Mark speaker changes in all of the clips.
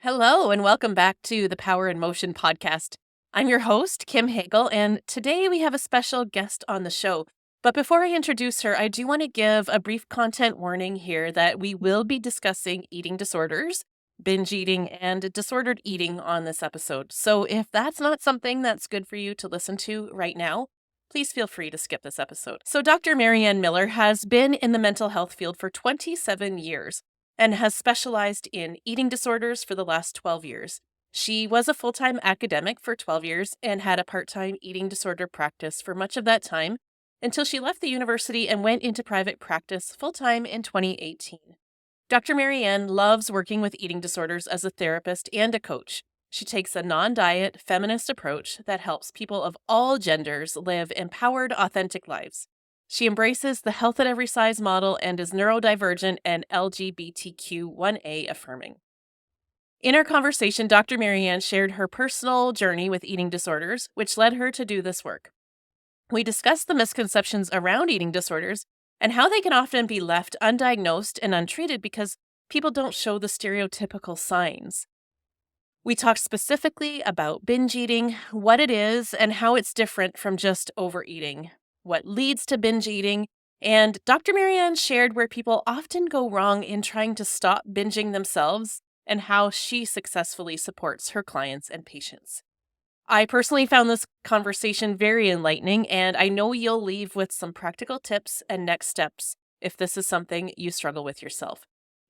Speaker 1: Hello, and welcome back to the Power in Motion podcast. I'm your host, Kim Hagel, and today we have a special guest on the show. But before I introduce her, I do want to give a brief content warning here that we will be discussing eating disorders, binge eating, and disordered eating on this episode. So if that's not something that's good for you to listen to right now, please feel free to skip this episode. So Dr. Marianne Miller has been in the mental health field for 27 years and has specialized in eating disorders for the last 12 years. She was a full-time academic for 12 years and had a part-time eating disorder practice for much of that time until she left the university and went into private practice full-time in 2018. Dr. Marianne loves working with eating disorders as a therapist and a coach. She takes a non-diet, feminist approach that helps people of all genders live empowered, authentic lives. She embraces the health at every size model and is neurodivergent and LGBTQ1A affirming. In our conversation, Dr. Marianne shared her personal journey with eating disorders, which led her to do this work. We discussed the misconceptions around eating disorders and how they can often be left undiagnosed and untreated because people don't show the stereotypical signs. We talked specifically about binge eating, what it is, and how it's different from just overeating, what leads to binge eating, and Dr. Marianne shared where people often go wrong in trying to stop binging themselves and how she successfully supports her clients and patients. I personally found this conversation very enlightening, and I know you'll leave with some practical tips and next steps if this is something you struggle with yourself.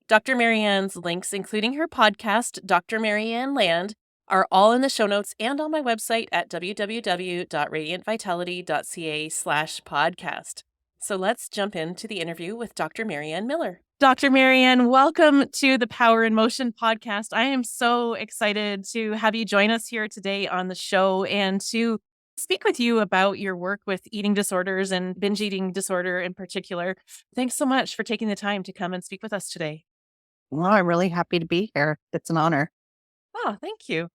Speaker 1: Dr. Marianne's links, including her podcast, Dr. Marianne Land, are all in the show notes and on my website at www.radiantvitality.ca/podcast. So let's jump into the interview with Dr. Marianne Miller. Dr. Marianne, welcome to the Power in Motion podcast. I am so excited to have you join us here today on the show and to speak with you about your work with eating disorders and binge eating disorder in particular. Thanks so much for taking the time to come and speak with us today.
Speaker 2: Well, I'm really happy to be here. It's an honor.
Speaker 1: Oh, thank you.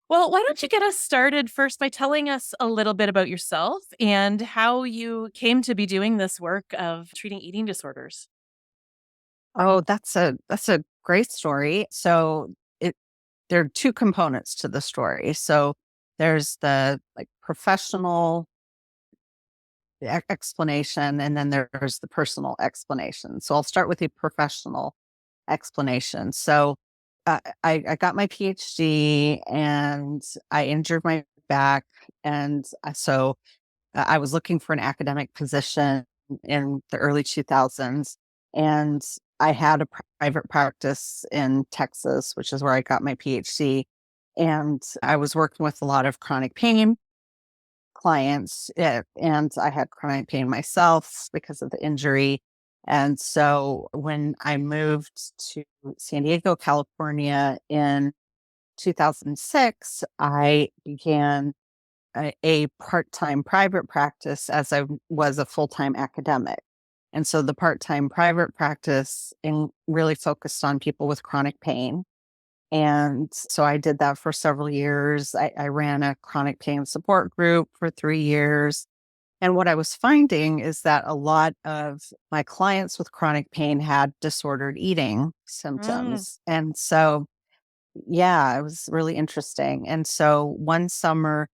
Speaker 1: Well, why don't you get us started first by telling us a little bit about yourself and how you came to be doing this work of treating eating disorders?
Speaker 2: Oh, that's a great story. There are two components to the story. So there's the professional explanation, and then there's the personal explanation. So I'll start with the professional explanation. So I got my PhD and I injured my back, and I was looking for an academic position in the early 2000s, and I had a private practice in Texas, which is where I got my PhD. And I was working with a lot of chronic pain clients, and I had chronic pain myself because of the injury. And so when I moved to San Diego, California in 2006, I began a part-time private practice as I was a full-time academic. And so the part-time private practice really focused on people with chronic pain. And so I did that for several years. I ran a chronic pain support group for 3 years. And what I was finding is that a lot of my clients with chronic pain had disordered eating
Speaker 1: Mm.
Speaker 2: symptoms. And so, yeah, it was really interesting. And so one summer,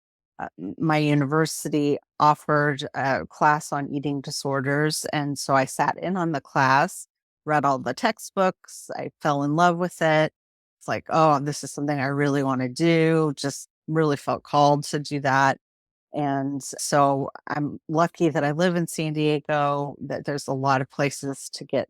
Speaker 2: my university offered a class on eating disorders. And so I sat in on the class, read all the textbooks. I fell in love with it. It's like, oh, this is something I really want to do. Just really felt called to do that. And so I'm lucky that I live in San Diego, that there's a lot of places to get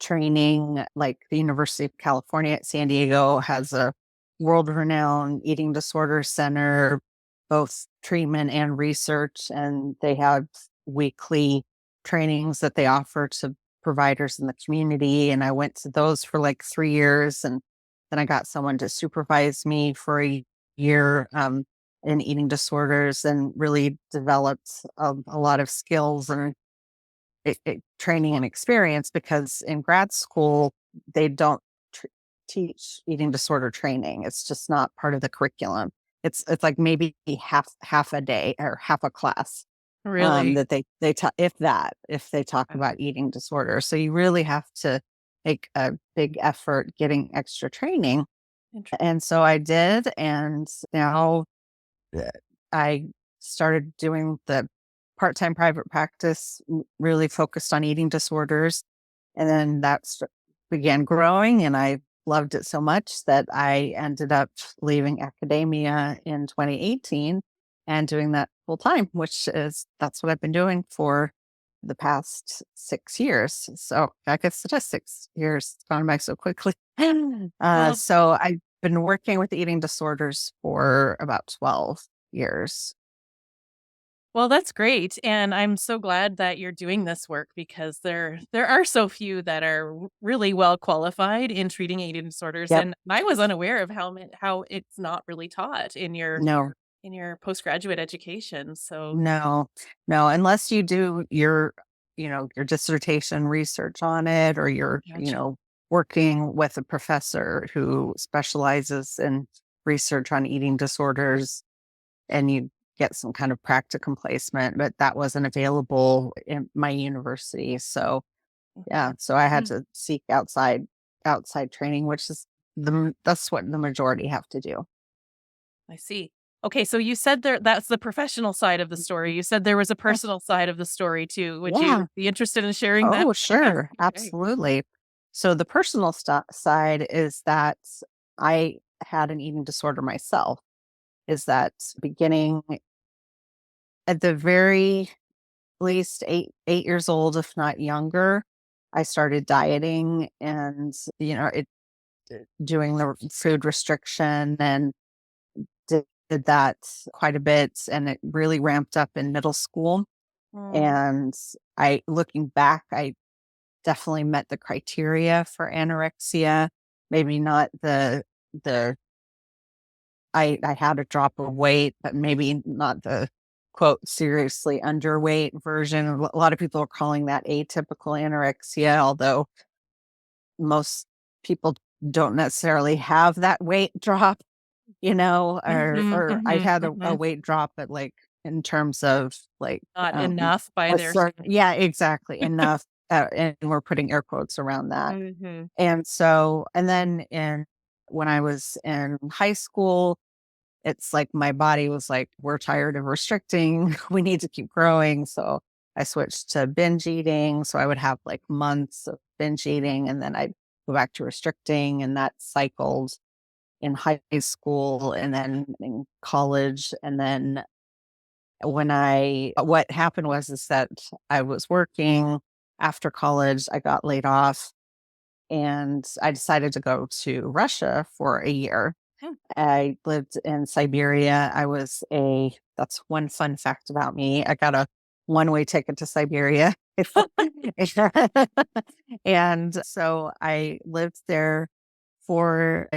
Speaker 2: training. Like the University of California at San Diego has a world renowned eating disorder center, both treatment and research. And they have weekly trainings that they offer to providers in the community. And I went to those for like 3 years. And then I got someone to supervise me for a year. In eating disorders, and really developed a lot of skills and training and experience, because in grad school, they don't teach eating disorder training. It's just not part of the curriculum. It's like maybe half a day or half a class
Speaker 1: Really?
Speaker 2: that they talk, if they talk about eating disorder. So you really have to make a big effort getting extra training. And so I did. And now uh, I started doing the part-time private practice, really focused on eating disorders. And then began growing, and I loved it so much that I ended up leaving academia in 2018 and doing that full time, that's what I've been doing for the past 6 years. So I guess it is 6 years. It's gone by so quickly.
Speaker 1: Well,
Speaker 2: So I've been working with eating disorders for about 12 years.
Speaker 1: Well, that's great, and I'm so glad that you're doing this work because there are so few that are really well qualified in treating eating disorders,
Speaker 2: Yep.
Speaker 1: and I was unaware of how it's not really taught
Speaker 2: No,
Speaker 1: in your postgraduate education. So,
Speaker 2: no, no, unless you do your dissertation research on it, or you're,
Speaker 1: gotcha.
Speaker 2: working with a professor who specializes in research on eating disorders, and you get some kind of practicum placement, but that wasn't available in my university. So yeah,
Speaker 1: Mhm.
Speaker 2: so I had
Speaker 1: Mm,
Speaker 2: to seek outside training, which is that's what the majority have to do.
Speaker 1: I see. Okay, so you said that's the professional side of the story. You said there was a
Speaker 2: Yes.
Speaker 1: personal side of the story too. Would you
Speaker 2: Yeah.
Speaker 1: be interested in sharing that?
Speaker 2: Oh,
Speaker 1: Yeah.
Speaker 2: sure.
Speaker 1: Okay.
Speaker 2: Absolutely. So the personal side is that I had an eating disorder myself. Is that beginning at the very least 8 years old, if not younger, I started dieting, and doing the food restriction, and did that quite a bit, and it really ramped up in middle school.
Speaker 1: Mm,
Speaker 2: And looking back, I definitely met the criteria for anorexia. Maybe not the I had a drop of weight, but maybe not the quote seriously underweight version. A lot of people are calling that atypical anorexia, although most people don't necessarily have that weight drop,
Speaker 1: mhm,
Speaker 2: or I've
Speaker 1: mhm,
Speaker 2: had a
Speaker 1: mhm.
Speaker 2: weight drop, but like in terms of like
Speaker 1: Not enough by their
Speaker 2: yeah, exactly, enough. And we're putting air quotes around that.
Speaker 1: Mhm.
Speaker 2: And so, and then when I was in high school, it's like my body was like, we're tired of restricting. We need to keep growing. So I switched to binge eating. So I would have like months of binge eating, and then I'd go back to restricting. And that cycled in high school and then in college. And then what happened is that I was working after college, I got laid off, and I decided to go to Russia for a year.
Speaker 1: Hmm.
Speaker 2: I lived in Siberia. That's one fun fact about me. I got a one-way ticket to Siberia. And so I lived there for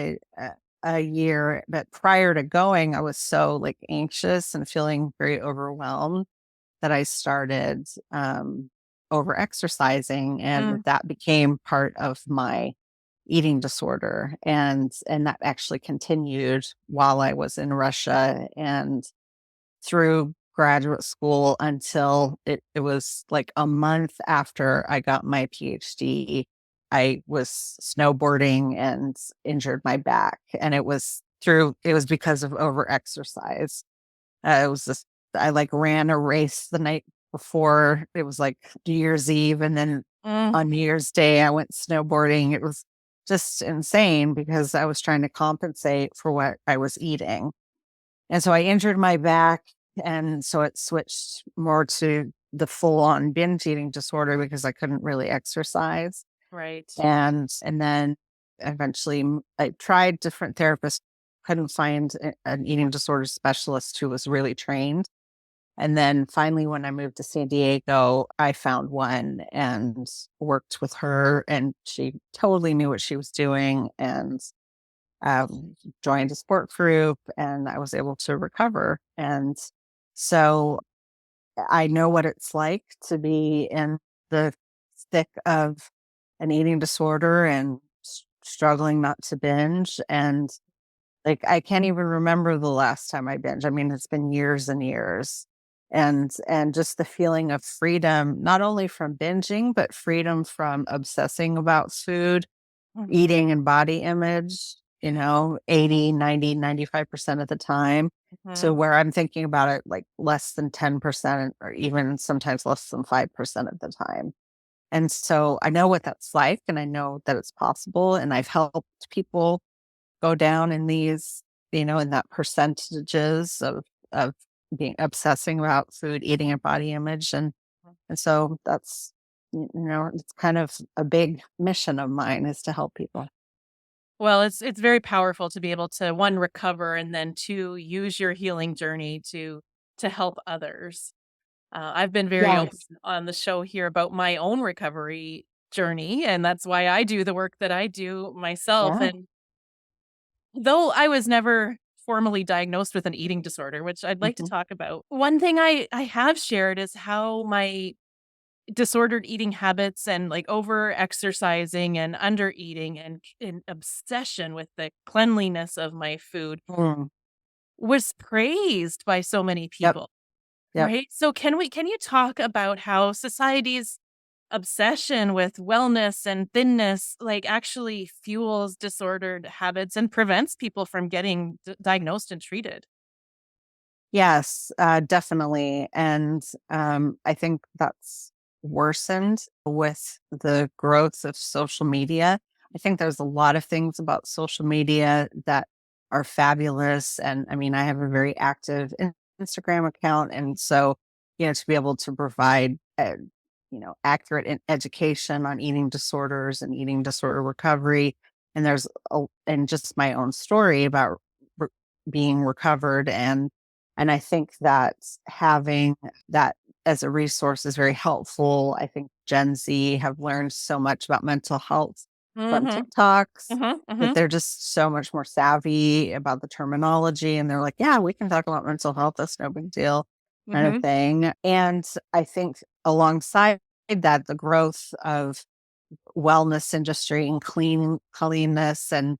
Speaker 2: a year. But prior to going, I was so like anxious and feeling very overwhelmed that I started over exercising, and
Speaker 1: Mm,
Speaker 2: that became part of my eating disorder. And that actually continued while I was in Russia and through graduate school until it was like a month after I got my PhD. I was snowboarding and injured my back, and it was because of over exercise. It was just I like ran a race the night before. It was like New Year's Eve, and then
Speaker 1: mm,
Speaker 2: on New Year's Day I went snowboarding. It was just insane because I was trying to compensate for what I was eating. And so I injured my back, and so it switched more to the full on binge eating disorder because I couldn't really exercise.
Speaker 1: right.
Speaker 2: And then eventually I tried different therapists, couldn't find an eating disorder specialist who was really trained. And then finally, when I moved to San Diego, I found one and worked with her, and she totally knew what she was doing, and joined a support group, and I was able to recover. And so I know what it's like to be in the thick of an eating disorder and struggling not to binge. And like, I can't even remember the last time I binge. I mean, it's been years and years. And just the feeling of freedom, not only from binging, but freedom from obsessing about food,
Speaker 1: Mhm.
Speaker 2: eating, and body image. 80, 90, 95% of the time, to
Speaker 1: Mhm.
Speaker 2: where I'm thinking about it like less than 10% or even sometimes less than 5% of the time. And so I know what that's like and I know that it's possible. And I've helped people go down in these, in that percentages of being obsessing about food, eating and body image. And so that's, it's kind of a big mission of mine is to help people.
Speaker 1: Well, it's very powerful to be able to, 1, recover, and then 2, use your healing journey to help others. I've been very open
Speaker 2: Yes.
Speaker 1: on the show here about my own recovery journey, and that's why I do the work that I do myself,
Speaker 2: Yeah.
Speaker 1: and though I was never formally diagnosed with an eating disorder, which I'd like to
Speaker 2: Hmm.
Speaker 1: talk about, one thing I have shared is how my disordered eating habits and, like, over exercising and under eating and obsession with the cleanliness of my food
Speaker 2: Mm.
Speaker 1: was praised by so many
Speaker 2: Yep.
Speaker 1: people,
Speaker 2: Yep.
Speaker 1: right? So can you talk about how society's obsession with wellness and thinness, like, actually fuels disordered habits and prevents people from getting diagnosed and treated?
Speaker 2: Yes, definitely. And I think that's worsened with the growth of social media. I think there's a lot of things about social media that are fabulous. And I mean, I have a very active Instagram account. And so, to be able to provide, accurate education on eating disorders and eating disorder recovery. And and just my own story about re- being recovered and I think that having that as a resource is very helpful. I think Gen Z have learned so much about mental health from
Speaker 1: Mhm.
Speaker 2: TikToks
Speaker 1: Mhm.
Speaker 2: that
Speaker 1: Mhm.
Speaker 2: they're just so much more savvy about the terminology. And they're like, yeah, we can talk about mental health. That's no big deal, kind of
Speaker 1: Mhm.
Speaker 2: thing. And I think alongside that, the growth of wellness industry and cleanness and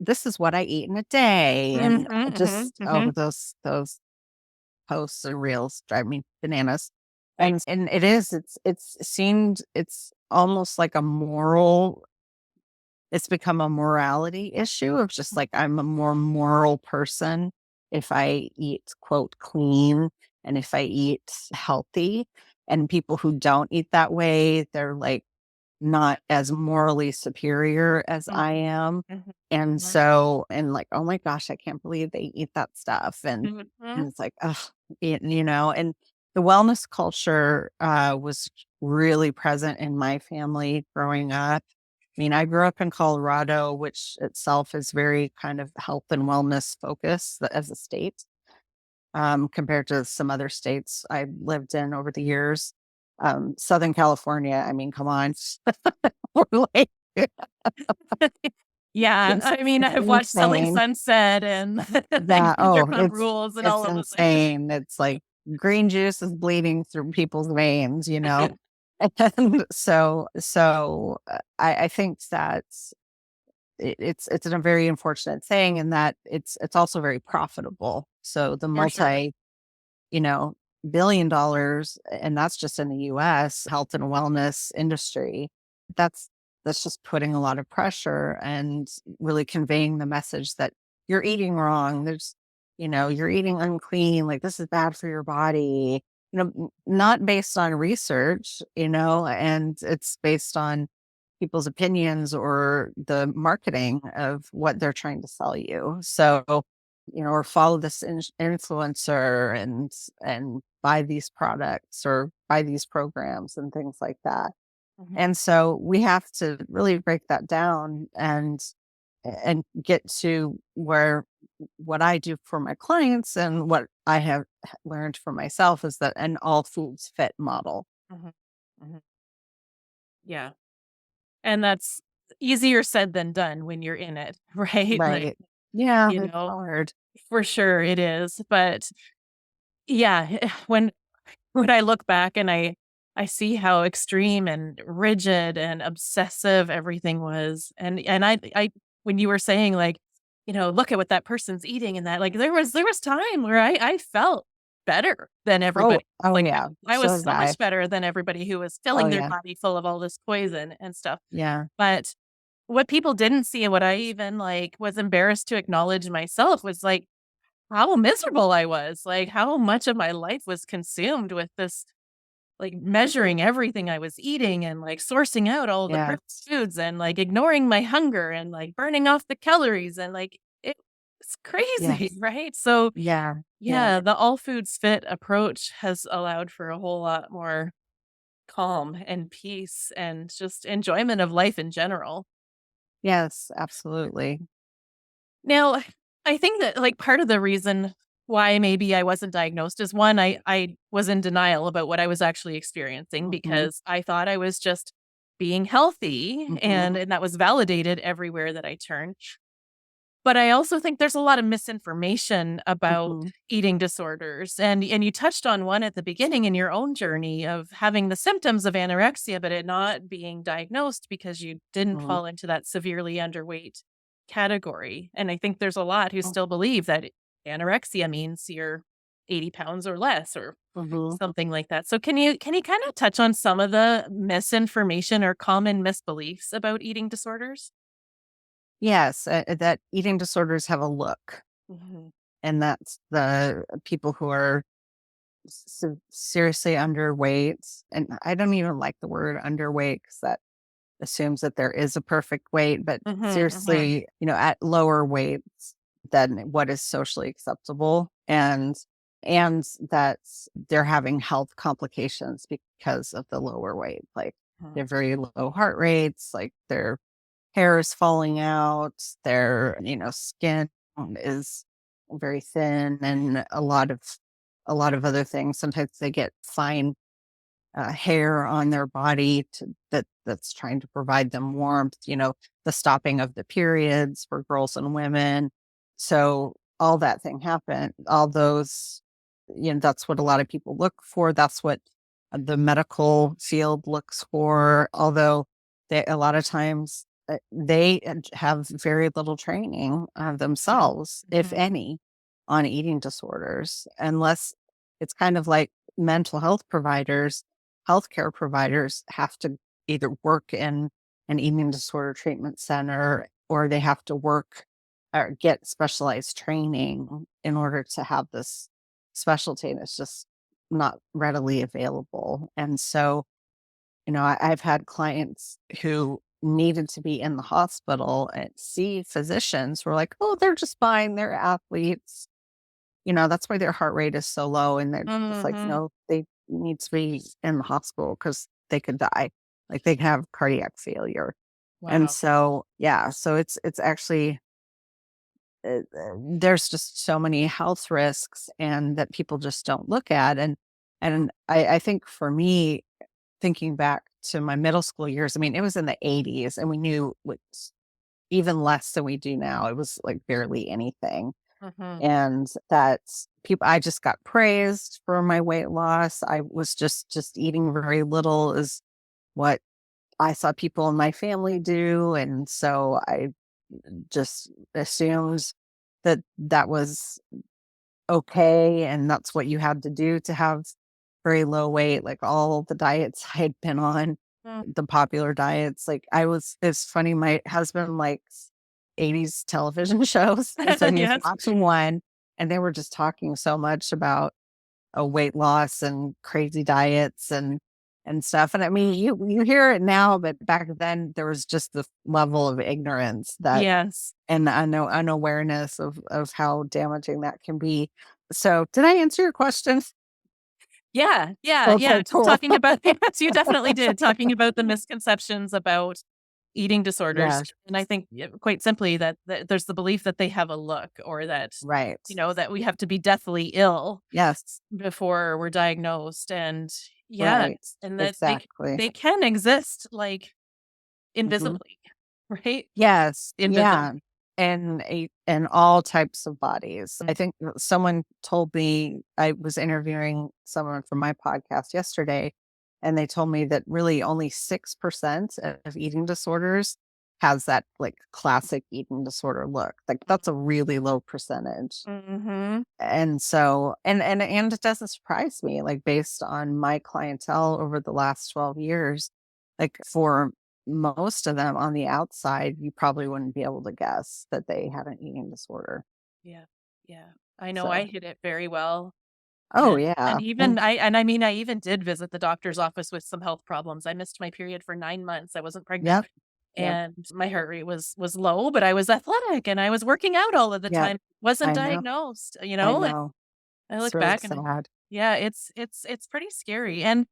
Speaker 2: this is what I eat in a day.
Speaker 1: Mhm.
Speaker 2: And
Speaker 1: Mhm.
Speaker 2: just
Speaker 1: Mhm.
Speaker 2: those posts and reels drive me bananas.
Speaker 1: Right.
Speaker 2: And it's almost like it's become a morality issue of just like I'm a more moral person if I eat quote clean and if I eat healthy. And people who don't eat that way, they're like not as morally superior as
Speaker 1: Mhm.
Speaker 2: I am.
Speaker 1: Mhm.
Speaker 2: And
Speaker 1: Mhm.
Speaker 2: so, and like, oh my gosh, I can't believe they eat that stuff. And
Speaker 1: Mhm.
Speaker 2: it's like, oh, and the wellness culture was really present in my family growing up. I mean, I grew up in Colorado, which itself is very kind of health and wellness focused as a state compared to some other states I lived in over the years. Southern California, I mean, come on. We're like,
Speaker 1: Yeah,
Speaker 2: it's
Speaker 1: I mean, I've watched Selling
Speaker 2: insane
Speaker 1: Sunset and
Speaker 2: that,
Speaker 1: Vanderpump Rules and
Speaker 2: it's
Speaker 1: all of those things.
Speaker 2: insane. It's like green juice is bleeding through people's veins. And I think that it's a very unfortunate thing and that it's also very profitable. So the
Speaker 1: For sure.
Speaker 2: you know, $1 billion, and that's just in the US health and wellness industry. That's that's just putting a lot of pressure and really conveying the message that you're eating wrong. You're eating unclean, like this is bad for your body. Not based on research, and it's based on people's opinions or the marketing of what they're trying to sell you. So, or follow this influencer and buy these products or buy these programs and things like that.
Speaker 1: Mhm.
Speaker 2: And so we have to really break that down and get to where what I do for my clients and what I have learned for myself is that an all foods fit model.
Speaker 1: Mhm. Mhm. Yeah, and that's easier said than done when you're in it, right? Like,
Speaker 2: Right. Yeah,
Speaker 1: you
Speaker 2: it's
Speaker 1: know,
Speaker 2: hard.
Speaker 1: for sure it is, but yeah, when I look back and I see how extreme and rigid and obsessive everything was, and I when you were saying, like, "Look at what that person's eating," and that, like, there was time where I felt better than
Speaker 2: Oh,
Speaker 1: everybody.
Speaker 2: oh
Speaker 1: Like,
Speaker 2: yeah.
Speaker 1: I was
Speaker 2: So did
Speaker 1: so
Speaker 2: I.
Speaker 1: much better than everybody who was
Speaker 2: Oh
Speaker 1: filling their
Speaker 2: yeah.
Speaker 1: body full of all this poison and stuff.
Speaker 2: Yeah.
Speaker 1: But what people didn't see and what I even, like, was embarrassed to acknowledge myself was, like, how miserable I was, like, how much of my life was consumed with this, like, measuring everything I was eating and, like, sourcing out all the perfect
Speaker 2: Yes.
Speaker 1: foods and, like, ignoring my hunger and, like, burning off the calories and, like, it's crazy,
Speaker 2: Yes.
Speaker 1: right? So,
Speaker 2: Yeah. Yeah.
Speaker 1: yeah, the all foods fit approach has allowed for a whole lot more calm and peace and just enjoyment of life in general.
Speaker 2: Yes, absolutely.
Speaker 1: Now, I think that, like, part of the reason why maybe I wasn't diagnosed is one, I was in denial about what I was actually experiencing
Speaker 2: Mhm.
Speaker 1: because I thought I was just being healthy
Speaker 2: Mhm.
Speaker 1: and that was validated everywhere that I turned. But I also think there's a lot of misinformation about
Speaker 2: Mhm.
Speaker 1: eating disorders, and you touched on one at the beginning in your own journey of having the symptoms of anorexia, but it not being diagnosed because you didn't
Speaker 2: Mhm.
Speaker 1: fall into that severely underweight category, and I think there's a lot who still believe that anorexia means you're 80 pounds or less or
Speaker 2: Mhm.
Speaker 1: something like that. So can you kinda touch on some of the misinformation or common misbeliefs about eating disorders?
Speaker 2: Yes, that eating disorders have a look,
Speaker 1: Mhm.
Speaker 2: and that's the people who are seriously underweight. And I don't even like the word underweight because that assumes that there is a perfect weight, but
Speaker 1: Mhm, mhm.
Speaker 2: seriously, at lower weights than what is socially acceptable, and that they're having health complications because of the lower weight. Like they
Speaker 1: Mhm.
Speaker 2: have very low heart rates, like their hair is falling out, their, skin is very thin, and a lot of other things. Sometimes they get fine hair on their body that's trying to provide them warmth, the stopping of the periods for girls and women. So all that thing happened, all those, that's what a lot of people look for. That's what the medical field looks for. Although a lot of times they have very little training
Speaker 1: Mhm.
Speaker 2: themselves, if
Speaker 1: Mhm.
Speaker 2: any, on eating disorders, unless it's kind of like mental health providers, healthcare providers have to either work in an eating disorder treatment center, or they have to work or get specialized training in order to have this specialty, and it's just not readily available. And so, I've had clients who needed to be in the hospital and see physicians who were like, oh, they're just fine. They're athletes. That's why their heart rate is so low. And they're just like,
Speaker 1: Mhm.
Speaker 2: no, they need to be in the hospital because they could die. Like they could have cardiac failure. And
Speaker 1: Wow.
Speaker 2: so, yeah, so it's actually, there's just so many health risks and that people just don't look at. And I think for me, thinking back to my middle school years, I mean, it was in the 80s and we knew even less than we do now. It was like barely anything.
Speaker 1: Mhm.
Speaker 2: And that people, I just got praised for my weight loss. I was just eating very little is what I saw people in my family do. And so I just assumed that that was okay. And that's what you had to do to have very low weight, like all the diets I had been on,
Speaker 1: Mm.
Speaker 2: the popular diets. Like it's funny, my husband likes 80s television shows. And so he was
Speaker 1: Yes.
Speaker 2: watching one and they were just talking so much about weight loss and crazy diets and stuff. And I mean, you hear it now, but back then there was just the level of ignorance that
Speaker 1: Yes.
Speaker 2: and the unawareness of how damaging that can be. So, did I answer your question?
Speaker 1: Yeah, yeah,
Speaker 2: Okay,
Speaker 1: yeah,
Speaker 2: cool.
Speaker 1: talking about yes, you definitely did, talking about the misconceptions about eating disorders,
Speaker 2: Yes,
Speaker 1: and I think, yeah, quite simply that there's the belief that they have a look or that,
Speaker 2: right.
Speaker 1: that we have to be deathly ill
Speaker 2: Yes,
Speaker 1: before we're diagnosed, and yeah,
Speaker 2: right.
Speaker 1: and that
Speaker 2: Exactly.
Speaker 1: they can exist, like,
Speaker 2: Mhm.
Speaker 1: invisibly, right?
Speaker 2: Yes,
Speaker 1: Invisibly.
Speaker 2: yeah, and all types of bodies.
Speaker 1: Mm,
Speaker 2: I think someone told me I was interviewing someone from my podcast yesterday, and they told me that really only 6% of eating disorders has that, like, classic eating disorder look. Like, that's a really low percentage.
Speaker 1: mhm,
Speaker 2: And so and it doesn't surprise me, like, based on my clientele over the last 12 years, like, for most of them on the outside, you probably wouldn't be able to guess that they had an eating disorder.
Speaker 1: Yeah. Yeah. I know I
Speaker 2: So,
Speaker 1: hit it very well.
Speaker 2: oh
Speaker 1: And
Speaker 2: yeah.
Speaker 1: even I mean, I even did visit the doctor's office with some health problems. I missed my period for 9 months. I wasn't pregnant,
Speaker 2: Yep. Yep.
Speaker 1: and my heart rate was low, but I was athletic and I was working out all of the
Speaker 2: Yep.
Speaker 1: time. Wasn't
Speaker 2: I know.
Speaker 1: diagnosed,
Speaker 2: I
Speaker 1: and
Speaker 2: know.
Speaker 1: I
Speaker 2: It's
Speaker 1: look
Speaker 2: really
Speaker 1: back and
Speaker 2: sad.
Speaker 1: yeah, it's pretty scary. And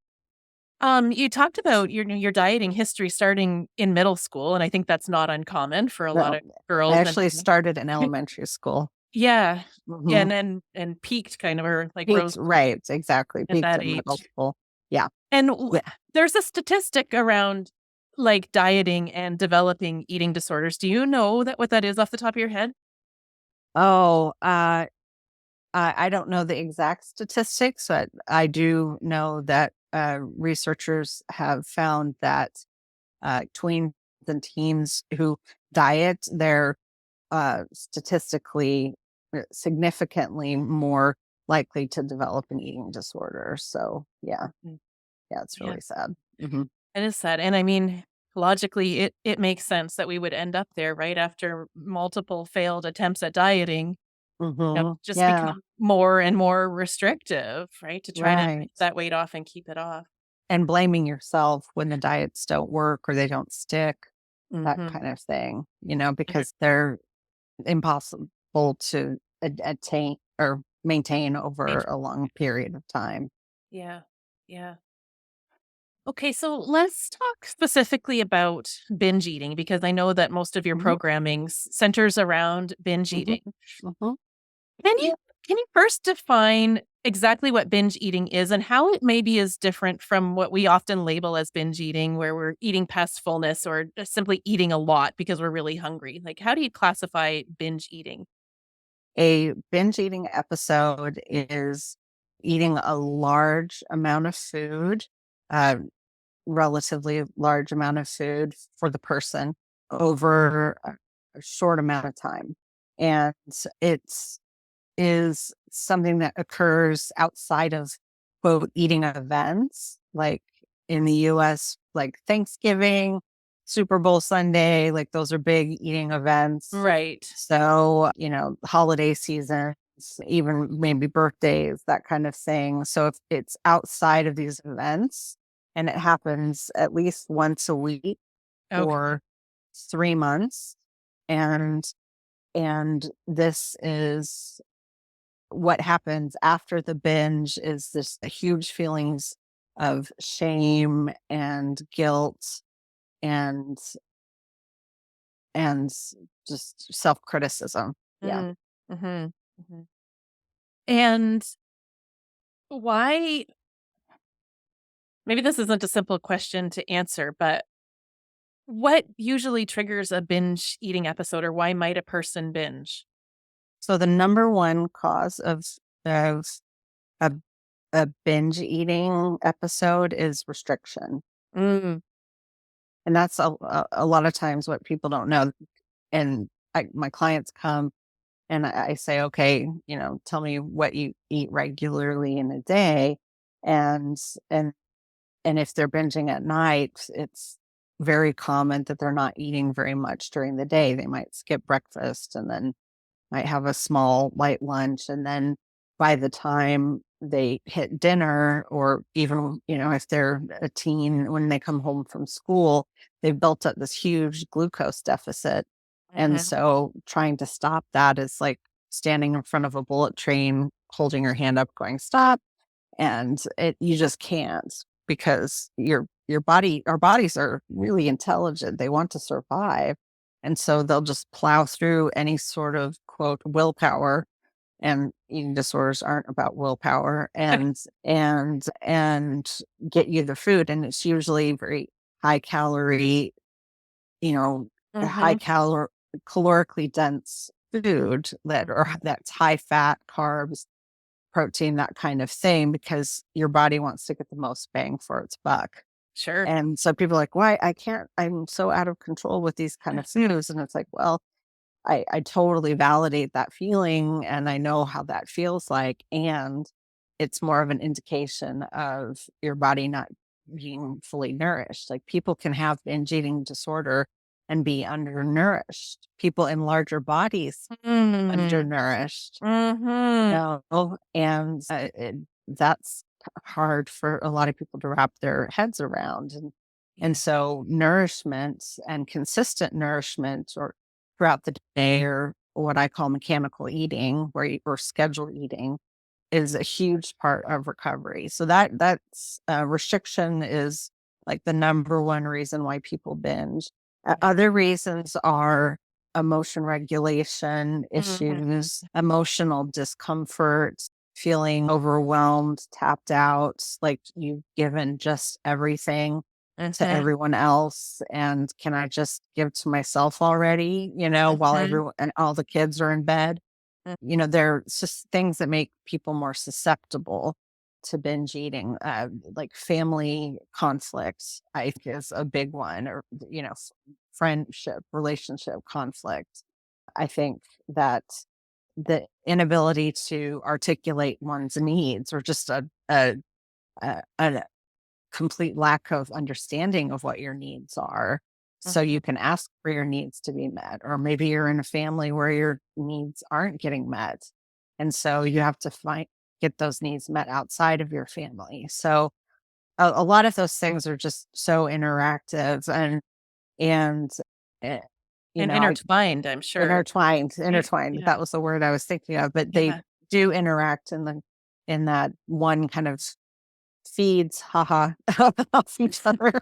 Speaker 1: you talked about your dieting history starting in middle school, and I think that's not uncommon for a lot
Speaker 2: No,
Speaker 1: of
Speaker 2: I
Speaker 1: girls and
Speaker 2: actually started in elementary school.
Speaker 1: yeah. Yeah,
Speaker 2: Mhm.
Speaker 1: and peaked kind of or like
Speaker 2: Peaked,
Speaker 1: rose
Speaker 2: right, exactly,
Speaker 1: at
Speaker 2: peaked
Speaker 1: that
Speaker 2: in middle
Speaker 1: age.
Speaker 2: school. Yeah,
Speaker 1: And
Speaker 2: yeah.
Speaker 1: there's a statistic around like dieting and developing eating disorders. Do you know that what that is off the top of your head?
Speaker 2: Oh, I don't know the exact statistics, but I do know that, researchers have found that, tweens and teens who diet, they're, statistically, significantly more likely to develop an eating disorder. So, yeah,
Speaker 1: Mm,
Speaker 2: yeah, it's
Speaker 1: yeah,
Speaker 2: really sad. Mhm.
Speaker 1: it is sad. And I mean, logically, it makes sense that we would end up there, right? After multiple failed attempts at dieting,
Speaker 2: Mhm.
Speaker 1: just
Speaker 2: Yeah,
Speaker 1: become more and more restrictive, right? To try to get
Speaker 2: right.
Speaker 1: that weight off and keep it off.
Speaker 2: And blaming yourself when the diets don't work or they don't stick, that
Speaker 1: Hmm.
Speaker 2: kind of thing, because they're impossible to attain or maintain over a long period of time.
Speaker 1: Yeah. Yeah. Okay, so let's talk specifically about binge eating because I know that most of your
Speaker 2: Mhm,
Speaker 1: programming centers around binge
Speaker 2: mhm,
Speaker 1: eating.
Speaker 2: mhm.
Speaker 1: Can you can you first define exactly what binge eating is and how it maybe is different from what we often label as binge eating, where we're eating past fullness or just simply eating a lot because we're really hungry? Like, how do you classify binge eating?
Speaker 2: A binge eating episode is eating a large amount of food, uh, relatively large amount of food for the person over a short amount of time. And it's is something that occurs outside of quote eating events, like in the US, like Thanksgiving, Super Bowl Sunday, like those are big eating events.
Speaker 1: Right.
Speaker 2: So, holiday seasons, even maybe birthdays, that kind of thing. So if it's outside of these events and it happens at least once a week
Speaker 1: Okay.
Speaker 2: for 3 months, and this is what happens after the binge is this huge feelings of shame and guilt and and just self-criticism. Yeah.
Speaker 1: Mm, mhm, mhm. And why maybe this isn't a simple question to answer, but what usually triggers a binge eating episode, or why might a person binge?
Speaker 2: So the number one cause of a a binge eating episode is restriction.
Speaker 1: Mm,
Speaker 2: And that's a lot of times what people don't know. And my clients come and I say, okay, tell me what you eat regularly in a day. And and and if they're binging at night, it's very common that they're not eating very much during the day. They might skip breakfast and then might have a small light lunch. And then by the time they hit dinner, or even, if they're a teen, when they come home from school, they've built up this huge glucose deficit. And
Speaker 1: mhm,
Speaker 2: so trying to stop that is like standing in front of a bullet train, holding your hand up, going, stop. And you just can't, because our bodies are really intelligent. They want to survive. And so they'll just plow through any sort of quote willpower, and eating disorders aren't about willpower, and get you the food. And it's usually very high calorie, you know, high
Speaker 1: mhm,
Speaker 2: calorically dense food that's high fat, carbs, protein, that kind of thing, because your body wants to get the most bang for its buck.
Speaker 1: sure.
Speaker 2: And so people are like, why I can't, I'm so out of control with these kind of foods. And it's like, well, I totally validate that feeling and I know how that feels like. And it's more of an indication of your body not being fully nourished. Like people can have binge eating disorder and be undernourished. People in larger bodies
Speaker 1: Mm.
Speaker 2: undernourished,
Speaker 1: Mhm.
Speaker 2: and that's hard for a lot of people to wrap their heads around. And
Speaker 1: Yeah.
Speaker 2: so nourishment and consistent nourishment or throughout the day, or what I call mechanical eating, or scheduled eating, is a huge part of recovery. So that's restriction is like the number one reason why people binge.
Speaker 1: Yeah.
Speaker 2: Other reasons are emotion regulation
Speaker 1: Mhm.
Speaker 2: issues, emotional discomfort, feeling overwhelmed, tapped out, like you've given just everything to
Speaker 1: Mhm.
Speaker 2: everyone else. And can I just give to myself already, while
Speaker 1: Mhm.
Speaker 2: everyone and all the kids are in bed? There's just things that make people more susceptible to binge eating, like family conflicts, I think is a big one, or, friendship, relationship conflict. I think that the inability to articulate one's needs, or just a complete lack of understanding of what your needs are. So
Speaker 1: Mhm.
Speaker 2: you can ask for your needs to be met, or maybe you're in a family where your needs aren't getting met. And so you have to get those needs met outside of your family. So a lot of those things are just so interactive and, eh,
Speaker 1: And
Speaker 2: I
Speaker 1: intertwined, I'm sure. Right?
Speaker 2: intertwined.
Speaker 1: Yeah.
Speaker 2: That was the word I was thinking of, but they
Speaker 1: Yeah.
Speaker 2: do interact in that one kind of feeds, haha, off each other.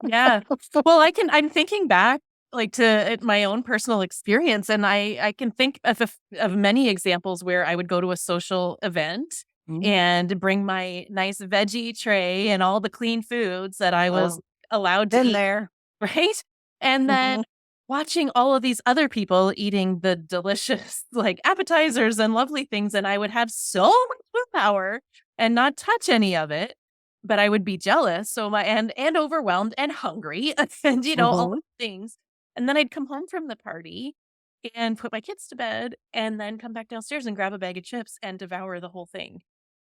Speaker 1: Yeah. Well, I'm thinking back, like, to, my own personal experience, and I can think of many examples where I would go to a social event
Speaker 2: Mhm.
Speaker 1: and bring my nice veggie tray and all the clean foods that I was
Speaker 2: Oh,
Speaker 1: allowed to
Speaker 2: been
Speaker 1: eat,
Speaker 2: there.
Speaker 1: right? And then
Speaker 2: Mhm.
Speaker 1: watching all of these other people eating the delicious, like, appetizers and lovely things, and I would have so much willpower and not touch any of it, but I would be jealous, so and overwhelmed and hungry and, all
Speaker 2: Mhm.
Speaker 1: the things, and then I'd come home from the party and put my kids to bed and then come back downstairs and grab a bag of chips and devour the whole thing,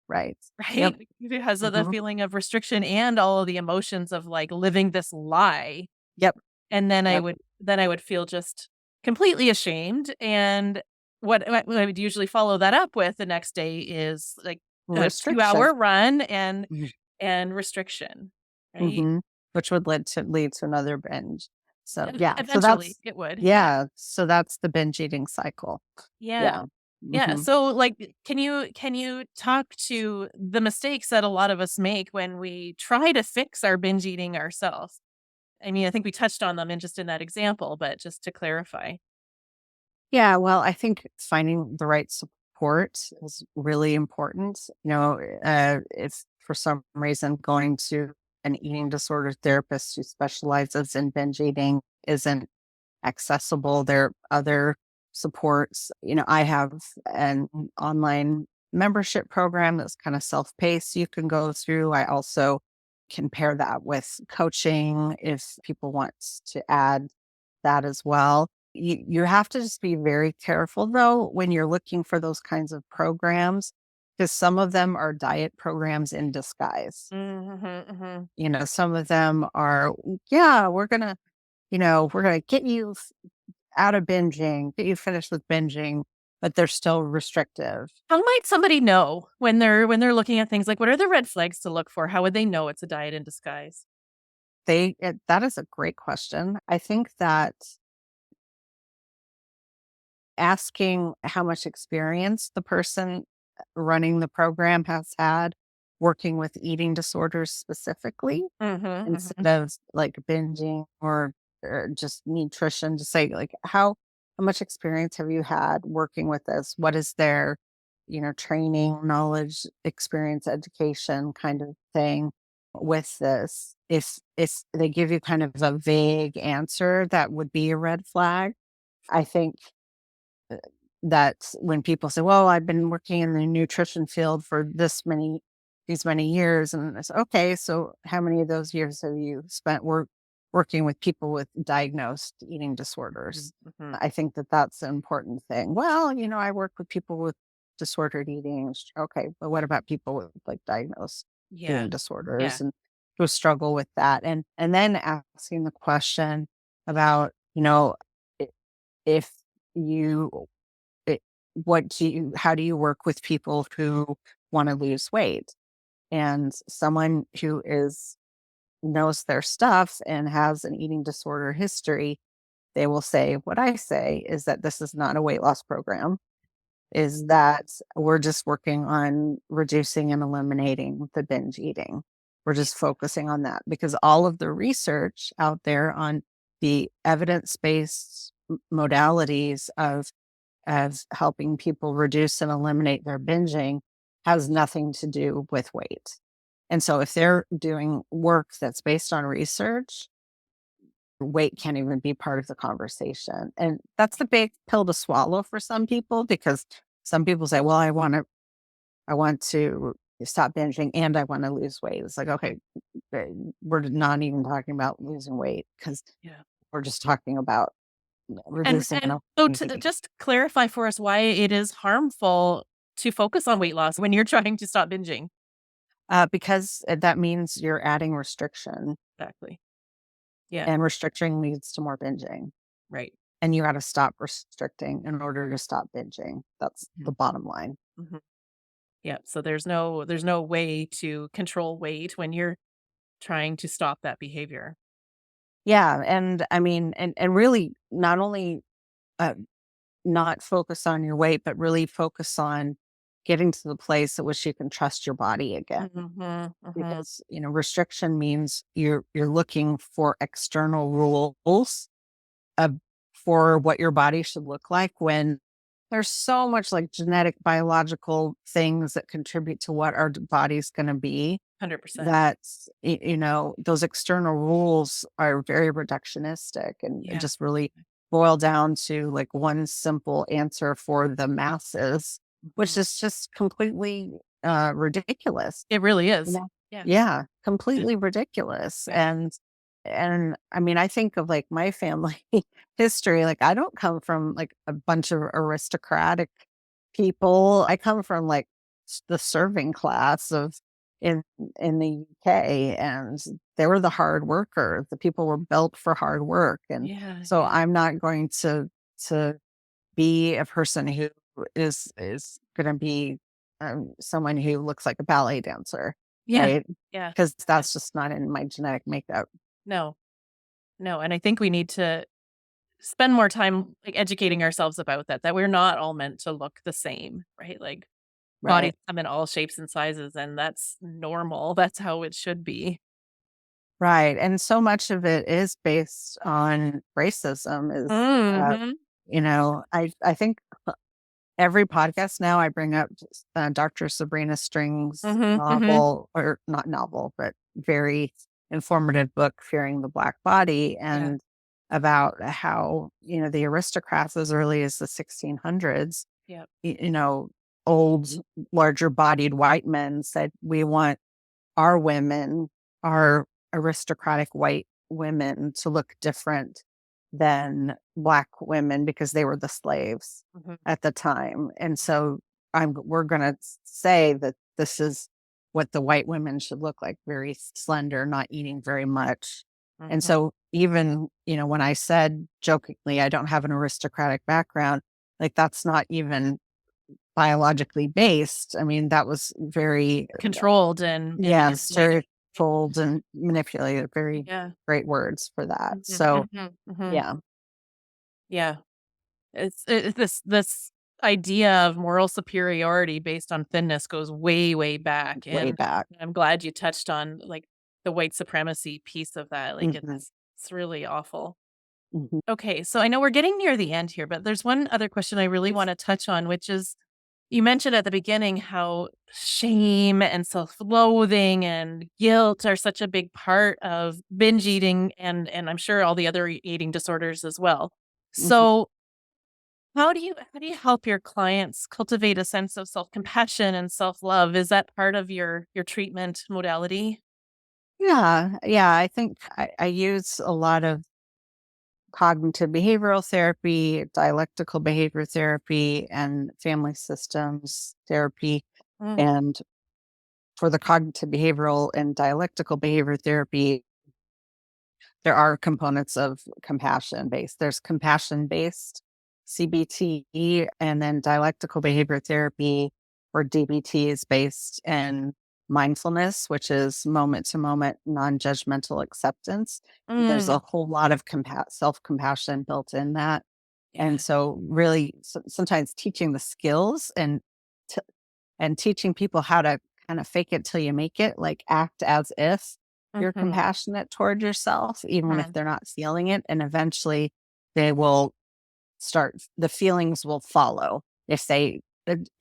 Speaker 2: Right. Yep.
Speaker 1: right? Because of the
Speaker 2: Mhm.
Speaker 1: feeling of restriction and all of the emotions of, like, living this lie,
Speaker 2: Yep.
Speaker 1: and
Speaker 2: Yep.
Speaker 1: then I would feel just completely ashamed, and what I would usually follow that up with the next day is, like, a
Speaker 2: Restriction.
Speaker 1: 2-hour run and
Speaker 2: Mhm.
Speaker 1: restriction, right?
Speaker 2: Mhm. Which would lead to another binge. So, yeah. So
Speaker 1: Eventually, it would, yeah.
Speaker 2: that's the binge eating cycle.
Speaker 1: Yeah.
Speaker 2: Yeah.
Speaker 1: Yeah,
Speaker 2: Mhm.
Speaker 1: so, like, can you talk to the mistakes that a lot of us make when we try to fix our binge eating ourselves? I mean, I think we touched on them in that example, but just to clarify.
Speaker 2: Yeah, well, I think finding the right support is really important. If for some reason going to an eating disorder therapist who specializes in binge eating isn't accessible, there are other supports. I have an online membership program that's kind of self-paced you can go through. I also can pair that with coaching if people want to add that as well. You have to just be very careful though when you're looking for those kinds of programs, because some of them are diet programs in disguise.
Speaker 1: Mhm, mhm.
Speaker 2: Some of them are, yeah, we're gonna get you out of binging, get you finished with binging, but they're still restrictive.
Speaker 1: How might somebody know when they're looking at things, like, what are the red flags to look for? How would they know it's a diet in disguise?
Speaker 2: That is a great question. I think that asking how much experience the person running the program has had working with eating disorders specifically,
Speaker 1: Mhm,
Speaker 2: instead
Speaker 1: mhm.
Speaker 2: of like binging or just nutrition, to say like how much experience have you had working with this? What is their, training, knowledge, experience, education kind of thing with this? If they give you kind of a vague answer, that would be a red flag. I think that when people say, "Well, I've been working in the nutrition field for these many years," and I say, "Okay, so how many of those years have you spent working with people with diagnosed eating
Speaker 1: Mhm,
Speaker 2: disorders?"
Speaker 1: mhm.
Speaker 2: I think that that's an important thing. Well, I work with people with disordered eating. Okay, but what about people with like diagnosed
Speaker 1: Yeah.
Speaker 2: eating disorders?
Speaker 1: Yeah.
Speaker 2: who struggle with that. And then asking the question about, i- if you, it, how do you work with people who want to lose weight? And someone who knows their stuff and has an eating disorder history, they will say, what I say is that this is not a weight loss program, is that we're just working on reducing and eliminating the binge eating. We're just focusing on that because all of the research out there on the evidence-based modalities of helping people reduce and eliminate their binging has nothing to do with weight. And so if they're doing work that's based on research, weight can't even be part of the conversation. And that's the big pill to swallow for some people because some people say, well, I want to stop binging and I want to lose weight. It's like, okay, uh, we're not even talking about losing weight because
Speaker 1: Yeah.
Speaker 2: we're just talking about
Speaker 1: And
Speaker 2: reducing
Speaker 1: and
Speaker 2: and
Speaker 1: so to
Speaker 2: eliminating.
Speaker 1: just clarify for us why it is harmful to focus on weight loss when you're trying to stop binging.
Speaker 2: Because that means you're adding restriction,
Speaker 1: Exactly. Yeah.
Speaker 2: and restriction leads to more binging.
Speaker 1: Right.
Speaker 2: And you got to stop restricting in order to stop binging. That's the
Speaker 1: Mhm.
Speaker 2: bottom line.
Speaker 1: Mhm. Yeah. So there's no way to control weight when you're trying to stop that behavior.
Speaker 2: Yeah, and I mean, and really not only uh, not focus on your weight, but really focus on getting to the place at which you can trust your body again.
Speaker 1: Mhm. Mhm.
Speaker 2: Because restriction means you're looking for external rules of for what your body should look like when there's so much like genetic biological things that contribute to what our body's going to be.
Speaker 1: 100%.
Speaker 2: That's, those external rules are very reductionistic and
Speaker 1: Yeah.
Speaker 2: just really boil down to like one simple answer for the masses, which
Speaker 1: Mhm.
Speaker 2: is just completely ridiculous.
Speaker 1: It really
Speaker 2: You
Speaker 1: is.
Speaker 2: know?
Speaker 1: Yeah.
Speaker 2: Yeah,
Speaker 1: Yeah.
Speaker 2: completely ridiculous.
Speaker 1: Yeah.
Speaker 2: And I mean, I think of like my family history. Like I don't come from like a bunch of aristocratic people. I come from like the serving class of in in the UK, and they were the hard worker. The people were built for hard work. And
Speaker 1: Yeah.
Speaker 2: so
Speaker 1: Yeah.
Speaker 2: I'm not going to be a person who is gonna be, someone who looks like a ballet dancer,
Speaker 1: Yeah.
Speaker 2: right?
Speaker 1: Yeah.
Speaker 2: Because
Speaker 1: Yeah.
Speaker 2: that's just not in my genetic makeup.
Speaker 1: No. No, and I think we need to spend more time, like, educating ourselves about that we're not all meant to look the same, right? Like, bodies
Speaker 2: Right,
Speaker 1: come in all shapes and sizes, and that's normal. That's how it should be.
Speaker 2: right, and so much of it is based on racism is,
Speaker 1: Mhm.
Speaker 2: I think every podcast now I bring up Dr. Sabrina String's
Speaker 1: Mhm. Mhm.
Speaker 2: novel, or not novel, but very informative book, Fearing the Black Body,
Speaker 1: Yeah.
Speaker 2: and about how, the aristocrats as early as the 1600s,
Speaker 1: Yep.
Speaker 2: old, larger bodied white men said, we want our women, our aristocratic white women to look different than black women because they were the slaves
Speaker 1: Mhm.
Speaker 2: at the time. And so we're going to say that this is what the white women should look like, very slender, not eating very much. And
Speaker 1: Mhm.
Speaker 2: so even, when I said jokingly, I don't have an aristocratic background, like that's not even biologically based. I mean, that was very,
Speaker 1: Controlled and
Speaker 2: yeah,
Speaker 1: manipulated.
Speaker 2: stereotypical and manipulated, very
Speaker 1: Yeah.
Speaker 2: great words for that.
Speaker 1: Mhm.
Speaker 2: So,
Speaker 1: Mhm. Mhm.
Speaker 2: yeah,
Speaker 1: Yeah. It's this idea of moral superiority based on thinness goes way, way back,
Speaker 2: way
Speaker 1: and
Speaker 2: back.
Speaker 1: I'm glad you touched on, like, the white supremacy piece of that, like,
Speaker 2: Mhm,
Speaker 1: it's really awful.
Speaker 2: mhm.
Speaker 1: Okay, so I know we're getting near the end here, but there's one other question I really wanna touch on, which is, you mentioned at the beginning how shame and self-loathing and guilt are such a big part of binge eating and I'm sure all the other eating disorders as well.
Speaker 2: Mhm.
Speaker 1: So how do you help your clients cultivate a sense of self-compassion and self-love? Is that part of your treatment modality?
Speaker 2: Yeah, yeah, I think I use a lot of cognitive behavioral therapy, dialectical behavior therapy, and family systems therapy,
Speaker 1: Mm,
Speaker 2: and for the cognitive behavioral and dialectical behavior therapy, there are components of compassion based. There's compassion based CBT, and then dialectical behavior therapy or DBT is based in mindfulness, which is moment to moment non judgmental acceptance. There's a
Speaker 1: Mm,
Speaker 2: whole lot of self compassion built in that. And
Speaker 1: yeah.
Speaker 2: so, really, sometimes teaching the skills t- and teaching people how to kind of fake it till you make it, like act as if you're
Speaker 1: Mhm.
Speaker 2: compassionate toward yourself, even if
Speaker 1: Mhm.
Speaker 2: they're not feeling it. And eventually they will the feelings will follow if they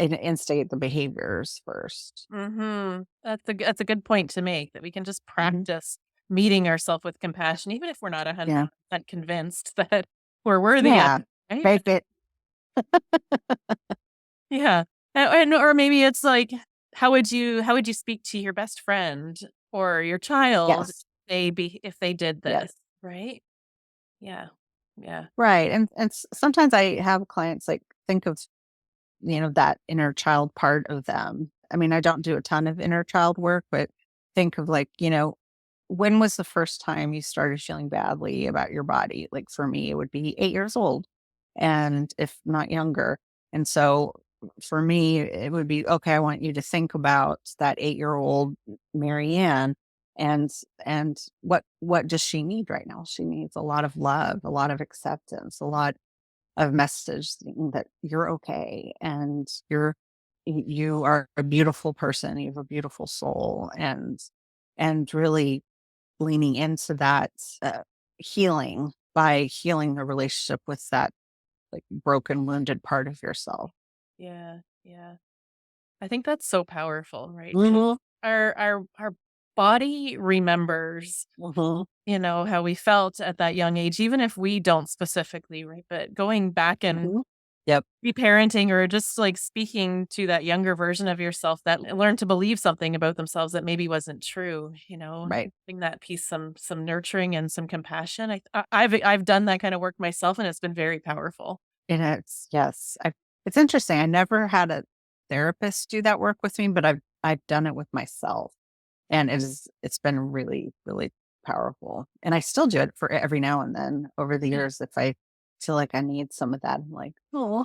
Speaker 2: instigate the behaviors 1st.
Speaker 1: Mhm. That's a good point to make, that we can just
Speaker 2: Hmm.
Speaker 1: practice meeting ourselves with compassion, even if we're not
Speaker 2: Yeah.
Speaker 1: 100% convinced that we're worthy of
Speaker 2: Yeah.
Speaker 1: it, right?
Speaker 2: Fake it.
Speaker 1: Yeah. And or maybe it's like, how would you speak to your best friend or your child
Speaker 2: Yes.
Speaker 1: if they did this,
Speaker 2: Yes.
Speaker 1: right? Yeah. Yeah.
Speaker 2: Right. And sometimes I have clients like think of that inner child part of them. I mean, I don't do a ton of inner child work, but think of like, when was the first time you started feeling badly about your body? Like for me, it would be 8 years old, and if not younger. And so for me, it would be okay. I want you to think about that 8-year-old Marianne, and what does she need right now? She needs a lot of love, a lot of acceptance, a lot of message that you're okay and you are a beautiful person, you have a beautiful soul, and really leaning into that healing by healing the relationship with that like broken wounded part of yourself.
Speaker 1: Yeah. Yeah. I think that's so powerful, right? Because
Speaker 2: Hmm.
Speaker 1: our body remembers,
Speaker 2: Hmm.
Speaker 1: how we felt at that young age, even if we don't specifically, right? But going back and
Speaker 2: Hmm. Yep.
Speaker 1: reparenting or just like speaking to that younger version of yourself that learned to believe something about themselves that maybe wasn't true,
Speaker 2: Right.
Speaker 1: giving that piece some nurturing and some compassion. I've done that kind of work myself, and it's been very powerful.
Speaker 2: And yes, it's interesting, I never had a therapist do that work with me, but I've done it with myself. And it's been really, really powerful, and I still do it for every now and then over the
Speaker 1: Yeah.
Speaker 2: years if I feel like I need some of that. I'm like, "Oh,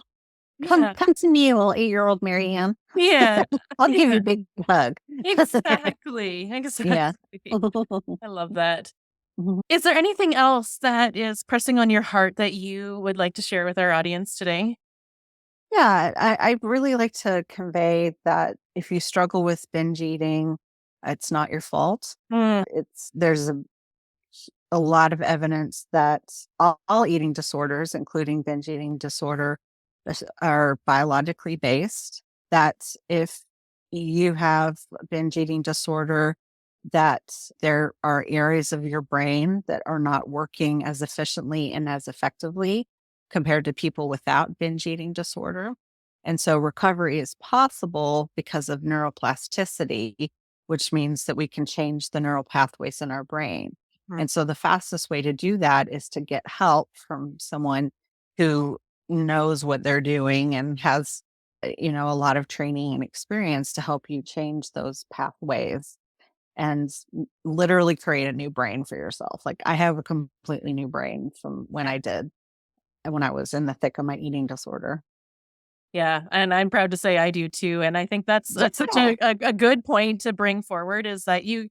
Speaker 1: Yeah.
Speaker 2: come to me, little 8-year-old Marianne.
Speaker 1: Yeah.
Speaker 2: I'll give you
Speaker 1: Yeah.
Speaker 2: a big hug."
Speaker 1: Exactly.
Speaker 2: Yeah.
Speaker 1: Exactly. I love that.
Speaker 2: Mhm.
Speaker 1: Is there anything else that is pressing on your heart that you would like to share with our audience today?
Speaker 2: Yeah, I really like to convey that if you struggle with binge eating, it's not your fault.
Speaker 1: Mm,
Speaker 2: There's a lot of evidence that all eating disorders, including binge eating disorder, are biologically based. That if you have binge eating disorder, that there are areas of your brain that are not working as efficiently and as effectively compared to people without binge eating disorder. And so recovery is possible because of neuroplasticity, which means that we can change the neural pathways in our brain.
Speaker 1: mm,
Speaker 2: And so the fastest way to do that is to get help from someone who knows what they're doing and has, a lot of training and experience to help you change those pathways and literally create a new brain for yourself. Like I have a completely new brain from when
Speaker 1: yeah.
Speaker 2: I did and when I was in the thick of my eating disorder.
Speaker 1: Yeah, and I'm proud to say I do too, and I think that's such
Speaker 2: Yeah.
Speaker 1: a good point to bring forward, is that you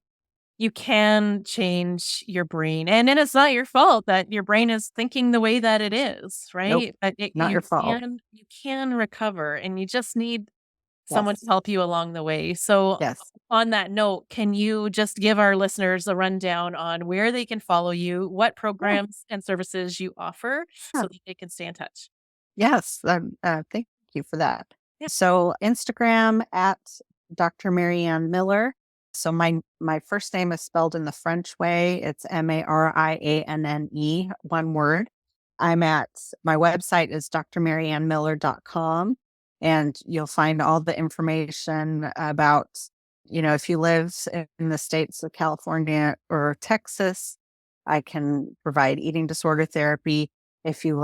Speaker 1: can change your brain, and then it's not your fault that your brain is thinking the way that it is,
Speaker 2: Nope.
Speaker 1: right? But
Speaker 2: Not your fault.
Speaker 1: you can recover, and you just need someone to
Speaker 2: Yes.
Speaker 1: help you along the way. So,
Speaker 2: Yes.
Speaker 1: on that note, can you just give our listeners a rundown on where they can follow you, what
Speaker 2: Yeah.
Speaker 1: programs and services you offer
Speaker 2: Yeah.
Speaker 1: so that they can stay in touch?
Speaker 2: Yes. Thank you for that.
Speaker 1: Yeah.
Speaker 2: So Instagram at Dr. Marianne Miller. So my first name is spelled in the French way. It's Marianne, one word. I'm at my website is drmariannemiller.com, and you'll find all the information about, if you live in the states of California or Texas, I can provide eating disorder therapy. If you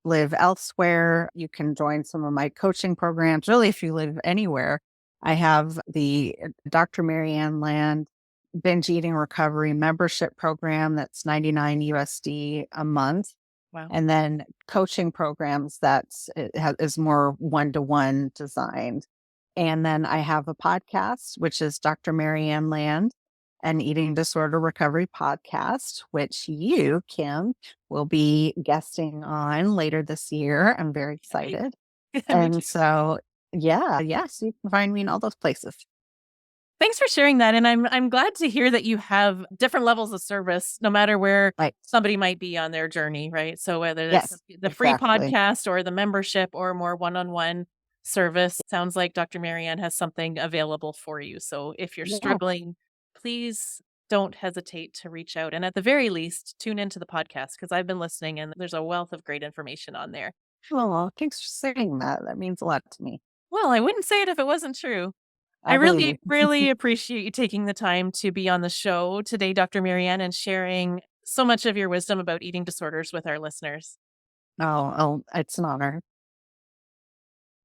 Speaker 2: live elsewhere, you can join some of my coaching programs. Really, if you live anywhere, I have the Dr. Marianne Land Binge Eating Recovery membership program that's 99 USD a month.
Speaker 1: Wow.
Speaker 2: And then coaching programs is more one-to-one designed. And then I have a podcast, which is Dr. Marianne Land, an eating disorder recovery podcast, which you, Kim, will be guesting on later this year. I'm very
Speaker 1: Right.
Speaker 2: excited.
Speaker 1: Me too.
Speaker 2: And so, yeah, yes, you can find me in all those places.
Speaker 1: Thanks for sharing that, and I'm glad to hear that you have different levels of service no matter where
Speaker 2: Like,
Speaker 1: somebody might be on their journey, right? So whether it's
Speaker 2: yes,
Speaker 1: the free
Speaker 2: exactly.
Speaker 1: podcast or the membership or more one-on-one service, sounds like Dr. Marianne has something available for you. So if you're
Speaker 2: Yeah.
Speaker 1: struggling, please don't hesitate to reach out, and at the very least, tune into the podcast because I've been listening and there's a wealth of great information on there.
Speaker 2: Oh, thanks for saying that. That means a lot to me.
Speaker 1: Well, I wouldn't say it if it wasn't true. I
Speaker 2: I believe
Speaker 1: really,
Speaker 2: you.
Speaker 1: really appreciate you taking the time to be on the show today, Dr. Marianne, and sharing so much of your wisdom about eating disorders with our listeners.
Speaker 2: Oh, it's an honor.